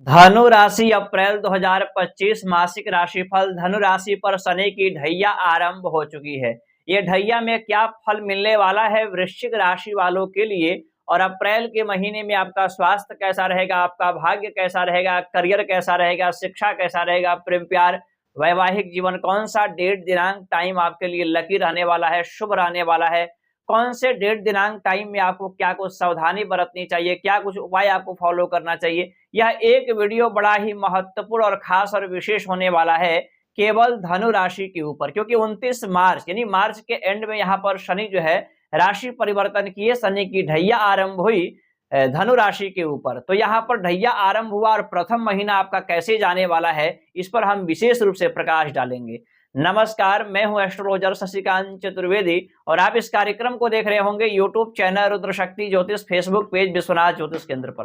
धनु राशि अप्रैल 2025 मासिक राशिफल। धनु राशि पर शनि की ढैया आरंभ हो चुकी है। ये ढैया में क्या फल मिलने वाला है वृश्चिक राशि वालों के लिए, और अप्रैल के महीने में आपका स्वास्थ्य कैसा रहेगा, आपका भाग्य कैसा रहेगा, करियर कैसा रहेगा, शिक्षा कैसा रहेगा, प्रेम प्यार, वैवाहिक जीवन, कौन सा डेट दिनांक टाइम आपके लिए लकी रहने वाला है, शुभ रहने वाला है, कौन से डेट दिनांक टाइम में आपको क्या कुछ सावधानी बरतनी चाहिए, क्या कुछ उपाय आपको फॉलो करना चाहिए, यह एक वीडियो बड़ा ही महत्वपूर्ण और खास और विशेष होने वाला है केवल धनु राशि के ऊपर, क्योंकि 29 मार्च यानी मार्च के एंड में यहाँ पर शनि जो है राशि परिवर्तन किए, शनि की ढैया आरंभ हुई धनु राशि के ऊपर। तो यहाँ पर ढैया आरंभ हुआ और प्रथम महीना आपका कैसे जाने वाला है इस पर हम विशेष रूप से प्रकाश डालेंगे। नमस्कार, मैं हूं एस्ट्रोलॉजर शशिकांत चतुर्वेदी और आप इस कार्यक्रम को देख रहे होंगे यूट्यूब चैनल रुद्र शक्ति ज्योतिष, फेसबुक पेज विश्वनाथ ज्योतिष केंद्र पर।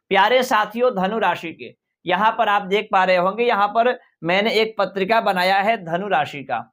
प्यारे साथियों, धनु राशि के यहाँ पर आप देख पा रहे होंगे, यहाँ पर मैंने एक पत्रिका बनाया है धनु राशि का,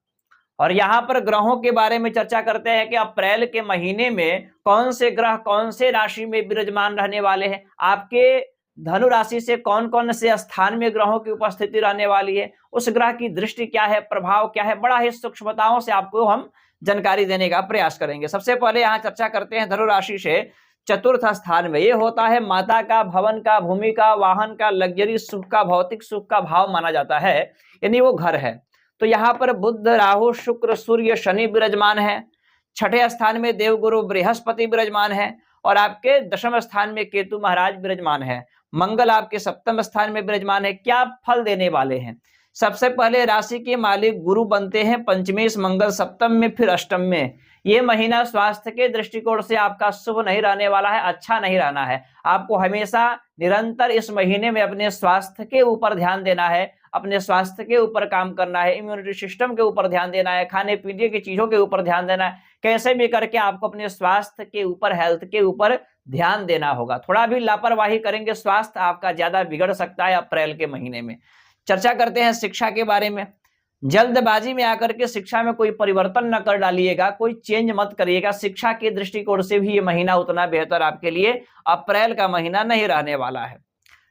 और यहाँ पर ग्रहों के बारे में चर्चा करते हैं कि अप्रैल के महीने में कौन से ग्रह कौन से राशि में विराजमान रहने वाले हैं, आपके धनु राशि से कौन कौन से स्थान में ग्रहों की उपस्थिति रहने वाली है, उस ग्रह की दृष्टि क्या है, प्रभाव क्या है, बड़ा ही सूक्ष्मताओं से आपको हम जानकारी देने का प्रयास करेंगे। सबसे पहले यहाँ चर्चा करते हैं धनु राशि से चतुर्थ स्थान में। ये होता है माता का, भवन का, भूमि का, वाहन का, लग्जरी सुख का, भौतिक सुख का भाव माना जाता है, यानी वो घर है। तो यहाँ पर बुध, राहु, शुक्र, सूर्य, शनि विराजमान है। छठे स्थान में देवगुरु बृहस्पति विराजमान है और आपके दशम स्थान में केतु महाराज विराजमान है। मंगल आपके सप्तम स्थान में विराजमान है। क्या फल देने वाले हैं? सबसे पहले राशि के मालिक गुरु बनते हैं पंचमेश, मंगल सप्तम में, फिर अष्टम में। ये महीना स्वास्थ्य के दृष्टिकोण से आपका शुभ नहीं रहने वाला है, अच्छा नहीं रहना है। आपको हमेशा निरंतर इस महीने में अपने स्वास्थ्य के ऊपर ध्यान देना है, अपने स्वास्थ्य के ऊपर काम करना है, इम्यूनिटी सिस्टम के ऊपर ध्यान देना है, खाने पीने की चीजों के ऊपर ध्यान देना है। कैसे भी करके आपको अपने स्वास्थ्य के ऊपर, हेल्थ के ऊपर ध्यान देना होगा। थोड़ा भी लापरवाही करेंगे स्वास्थ्य आपका ज्यादा बिगड़ सकता है अप्रैल के महीने में। चर्चा करते हैं शिक्षा के बारे में। जल्दबाजी में आकर के शिक्षा में कोई परिवर्तन न कर डालिएगा, कोई चेंज मत करिएगा। शिक्षा के दृष्टिकोण से भी ये महीना उतना बेहतर आपके लिए अप्रैल का महीना नहीं रहने वाला है।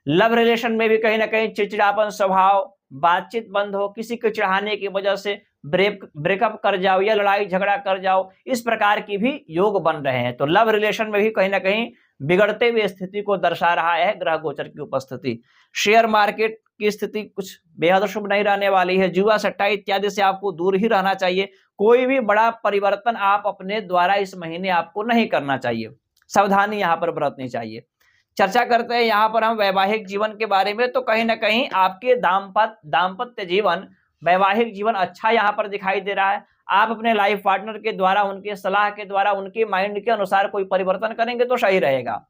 लव रिलेशन में भी कहीं ना कहीं चिड़चिड़ापन स्वभाव, बातचीत बंद हो, किसी को चिढ़ाने की वजह से ब्रेकअप कर जाओ या लड़ाई झगड़ा कर जाओ, इस प्रकार की भी योग बन रहे हैं। तो लव रिलेशन में भी कहीं ना कहीं बिगड़ते हुए स्थिति को दर्शा रहा है ग्रह गोचर की उपस्थिति। शेयर मार्केट की स्थिति कुछ बेहद शुभ नहीं रहने वाली है। जुआ सट्टा इत्यादि से आपको दूर ही रहना चाहिए। कोई भी बड़ा परिवर्तन आप अपने द्वारा इस महीने आपको नहीं करना चाहिए, सावधानी यहाँ पर बरतनी चाहिए। चर्चा करते हैं यहाँ पर हम वैवाहिक जीवन के बारे में। तो कहीं ना कहीं आपके दाम्पत्य जीवन, वैवाहिक जीवन अच्छा यहाँ पर दिखाई दे रहा है। आप अपने लाइफ पार्टनर के द्वारा, उनके सलाह के द्वारा, उनके माइंड के अनुसार कोई परिवर्तन करेंगे तो सही रहेगा।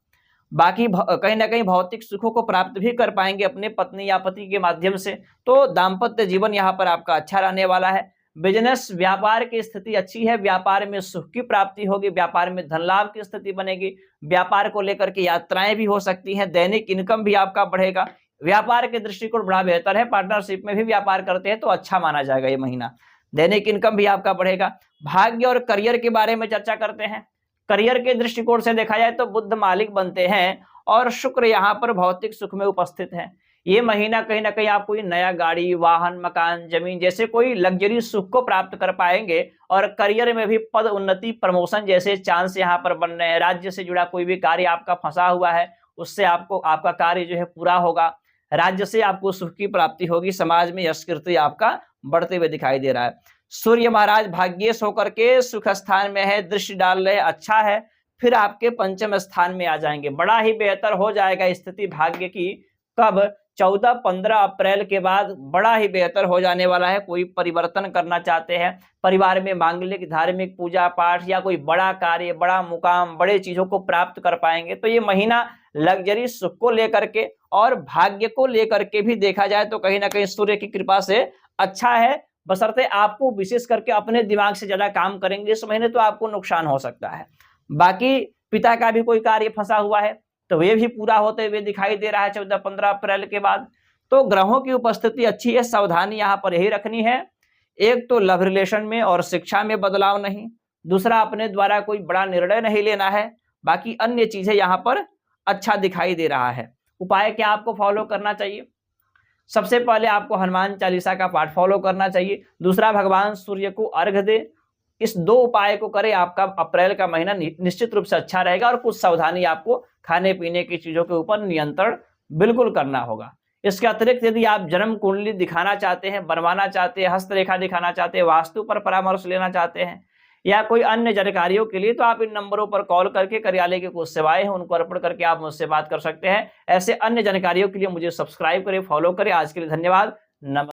बाकी कहीं ना कहीं भौतिक सुखों को प्राप्त भी कर पाएंगे अपने पत्नी या पति के माध्यम से। तो दाम्पत्य जीवन यहाँ पर आपका अच्छा रहने वाला है। बिजनेस, व्यापार की स्थिति अच्छी है। व्यापार में सुख की प्राप्ति होगी, व्यापार में धन लाभ की स्थिति बनेगी। व्यापार को लेकर के यात्राएं भी हो सकती हैं। दैनिक इनकम भी आपका बढ़ेगा। व्यापार के दृष्टिकोण बड़ा बेहतर है। पार्टनरशिप में भी व्यापार करते हैं तो अच्छा माना जाएगा ये महीना। दैनिक इनकम भी आपका बढ़ेगा। भाग्य और करियर के बारे में चर्चा करते हैं। करियर के दृष्टिकोण से देखा जाए तो बुध मालिक बनते हैं और शुक्र यहाँ पर भौतिक सुख में उपस्थित है। ये महीना कहीं ना कहीं आप कोई नया गाड़ी, वाहन, मकान, जमीन जैसे कोई लग्जरी सुख को प्राप्त कर पाएंगे। और करियर में भी पद उन्नति, प्रमोशन जैसे चांस यहाँ पर बन रहे हैं। राज्य से जुड़ा कोई भी कार्य आपका फंसा हुआ है, उससे आपको आपका कार्य जो है पूरा होगा। राज्य से आपको सुख की प्राप्ति होगी। समाज में यश कीर्ति आपका बढ़ते हुए दिखाई दे रहा है। सूर्य महाराज भाग्येश होकर के सुख स्थान में है, दृष्टि डाल रहे, अच्छा है। फिर आपके पंचम स्थान में आ जाएंगे, बड़ा ही बेहतर हो जाएगा स्थिति भाग्य की। कब? 14-15 अप्रैल के बाद बड़ा ही बेहतर हो जाने वाला है। कोई परिवर्तन करना चाहते हैं, परिवार में मांगलिक, धार्मिक, पूजा पाठ या कोई बड़ा कार्य, बड़ा मुकाम, बड़े चीजों को प्राप्त कर पाएंगे। तो ये महीना लग्जरी सुख को लेकर के और भाग्य को लेकर के भी देखा जाए तो कहीं ना कहीं सूर्य की कृपा से अच्छा है। बशर्ते आपको विशेष करके अपने दिमाग से ज्यादा काम करेंगे इस महीने तो आपको नुकसान हो सकता है। बाकी पिता का भी कोई कार्य फंसा हुआ है तो वे भी पूरा होते हुए दिखाई दे रहा है 14-15 अप्रैल के बाद। तो ग्रहों की उपस्थिति अच्छी है। सावधानी यहाँ पर यही रखनी है, एक तो लव रिलेशन में और शिक्षा में बदलाव नहीं, दूसरा अपने द्वारा कोई बड़ा निर्णय नहीं लेना है। बाकी अन्य चीजें यहाँ पर अच्छा दिखाई दे रहा है। उपाय क्या आपको फॉलो करना चाहिए? सबसे पहले आपको हनुमान चालीसा का पाठ फॉलो करना चाहिए। दूसरा, भगवान सूर्य को अर्घ्य दे। इस 2 उपाय को करें, आपका अप्रैल का महीना निश्चित रूप से अच्छा रहेगा और कुछ सावधानी आपको खाने-पीने की चीज़ों के ऊपर नियंत्रण बिल्कुल करना होगा। इसके अतिरिक्त यदि आप जन्म कुंडली दिखाना चाहते हैं, बनवाना चाहते हैं, हस्तरेखा दिखाना चाहते हैं, वास्तु पर परामर्श लेना चाहते हैं या कोई अन्य जानकारियों के लिए, तो आप इन नंबरों पर कॉल करके कार्यालय की कुछ सेवाएँ हैं उनको अर्पण करके आप मुझसे बात कर सकते हैं। ऐसे अन्य जानकारियों के लिए मुझे सब्सक्राइब करें, फॉलो करें। आज के लिए धन्यवाद। नम